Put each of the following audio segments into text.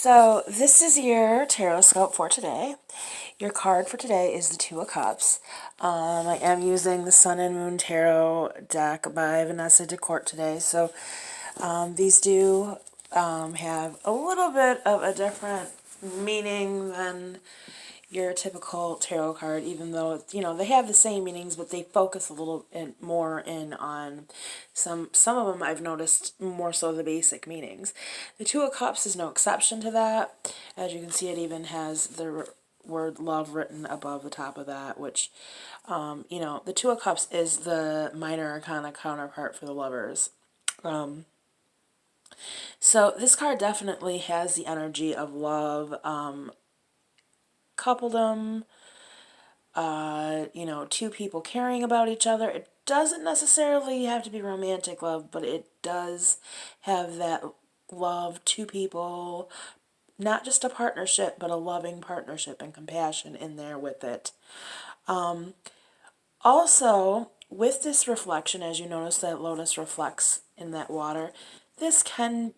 So this is your Tarotscope for today. Your card for today is the Two of Cups. I am using the Sun and Moon Tarot deck by Vanessa DeCourt today. So these do have a little bit of a different meaning than your typical tarot card, even though, they have the same meanings, but they focus a little more in on some of them. I've noticed more so the basic meanings. The Two of Cups is no exception to that. As you can see, it even has the word love written above the top of that, which, the Two of Cups is the minor arcana counterpart for the Lovers. So this card definitely has the energy of love, coupledom, two people caring about each other. It doesn't necessarily have to be romantic love, but it does have that love, two people, not just a partnership, but a loving partnership and compassion in there with it. Also, with this reflection, as you notice that lotus reflects in that water, this can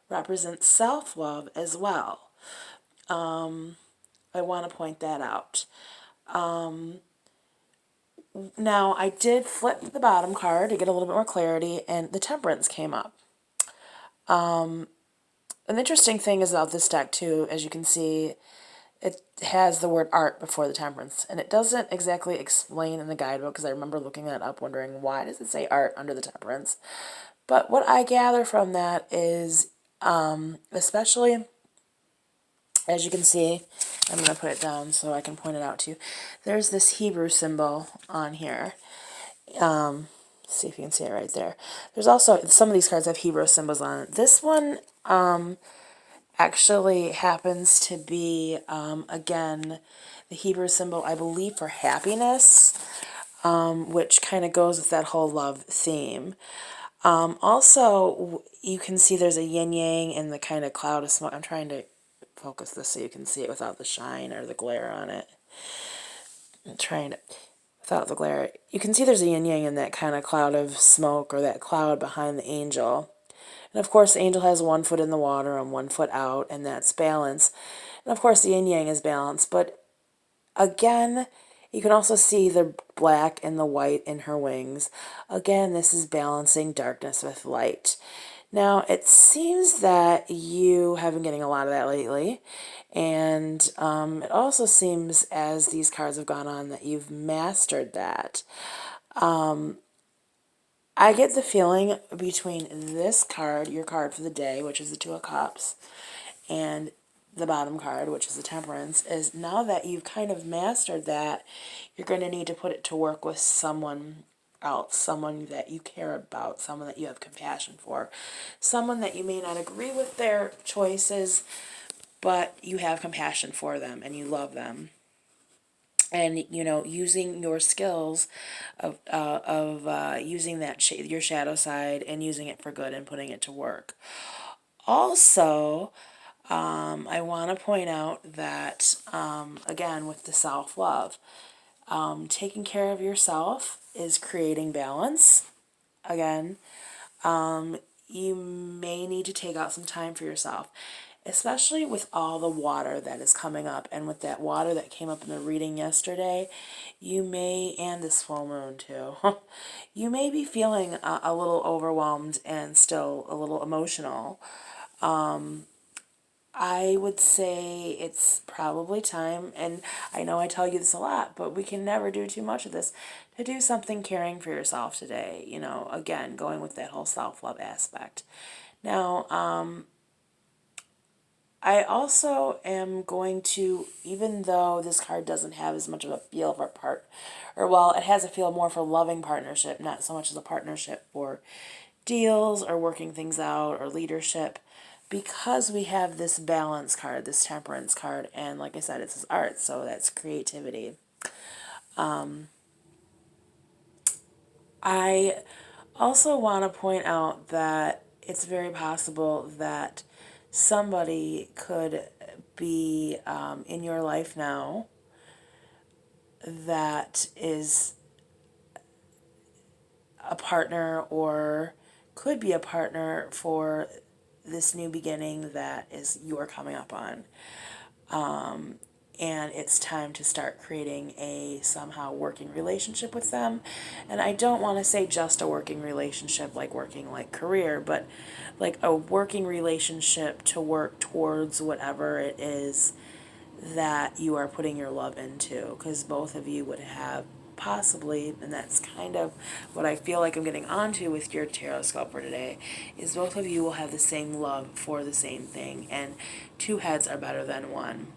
represent self-love as well. I want to point that out. Now, I did flip the bottom card to get a little bit more clarity, and the Temperance came up. An interesting thing is about this deck, too, as you can see, it has the word art before the Temperance, and it doesn't exactly explain in the guidebook, because I remember looking that up, wondering, why does it say art under the Temperance? But what I gather from that is, especially, as you can see, I'm going to put it down so I can point it out to you. There's this Hebrew symbol on here. See if you can see it right there. There's also, some of these cards have Hebrew symbols on it. This one actually happens to be, again, the Hebrew symbol, I believe, for happiness, which kind of goes with that whole love theme. Also, you can see there's a yin-yang in the kind of cloud of smoke. I'm trying to focus this so you can see it without the shine or the glare on it. I'm trying to, without the glare. You can see there's a yin-yang in that kind of cloud of smoke, or that cloud behind the angel. And of course, the angel has 1 foot in the water and 1 foot out, and that's balance. And of course, the yin-yang is balance. But again, you can also see the black and the white in her wings. Again, this is balancing darkness with light. Now, it seems that you have been getting a lot of that lately, and it also seems, as these cards have gone on, that you've mastered that. I get the feeling between this card, your card for the day, which is the Two of Cups, and the bottom card, which is the Temperance, is now that you've kind of mastered that, you're going to need to put it to work with someone else, someone that you care about, someone that you have compassion for, someone that you may not agree with their choices, but you have compassion for them and you love them. And, using your skills of using that your shadow side and using it for good and putting it to work. Also, I want to point out that, again, with the self-love, taking care of yourself is creating balance. Again, you may need to take out some time for yourself, especially with all the water that is coming up, and with that water that came up in the reading yesterday, you may, and this full moon too, you may be feeling a little overwhelmed and still a little emotional. I would say it's probably time, and I know I tell you this a lot, but we can never do too much of this, to do something caring for yourself today. Again, going with that whole self-love aspect. Now, I also am going to, even though this card doesn't have as much of a feel for it has a feel more for loving partnership, not so much as a partnership for deals or working things out or leadership, because we have this balance card, this Temperance card, and like I said, it's art, so that's creativity. I also want to point out that it's very possible that somebody could be in your life now that is a partner, or could be a partner for this new beginning that is you're coming up on. And it's time to start creating a somehow working relationship with them. And I don't want to say just a working relationship, like working like career, but like a working relationship to work towards whatever it is that you are putting your love into, because both of you would have possibly, and that's kind of what I feel like I'm getting onto with your Tarotscope for today, is both of you will have the same love for the same thing, and two heads are better than one.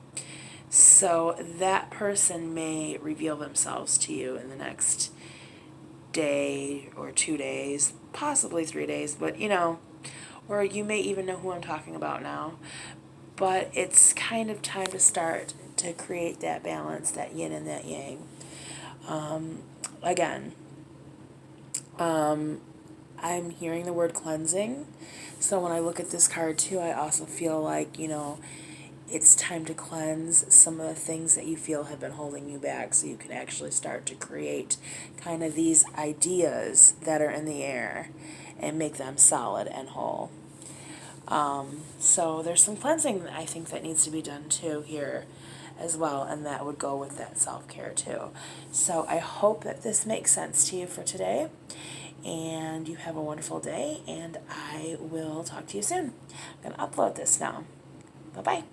So that person may reveal themselves to you in the next day or 2 days, possibly 3 days, but or you may even know who I'm talking about now. But it's kind of time to start to create that balance, that yin and that yang. Again, I'm hearing the word cleansing. So when I look at this card too, I also feel like, it's time to cleanse some of the things that you feel have been holding you back, so you can actually start to create kind of these ideas that are in the air and make them solid and whole. So there's some cleansing I think that needs to be done too here as well, and that would go with that self-care too. So I hope that this makes sense to you for today, and you have a wonderful day, and I will talk to you soon. I'm going to upload this now. Bye-bye.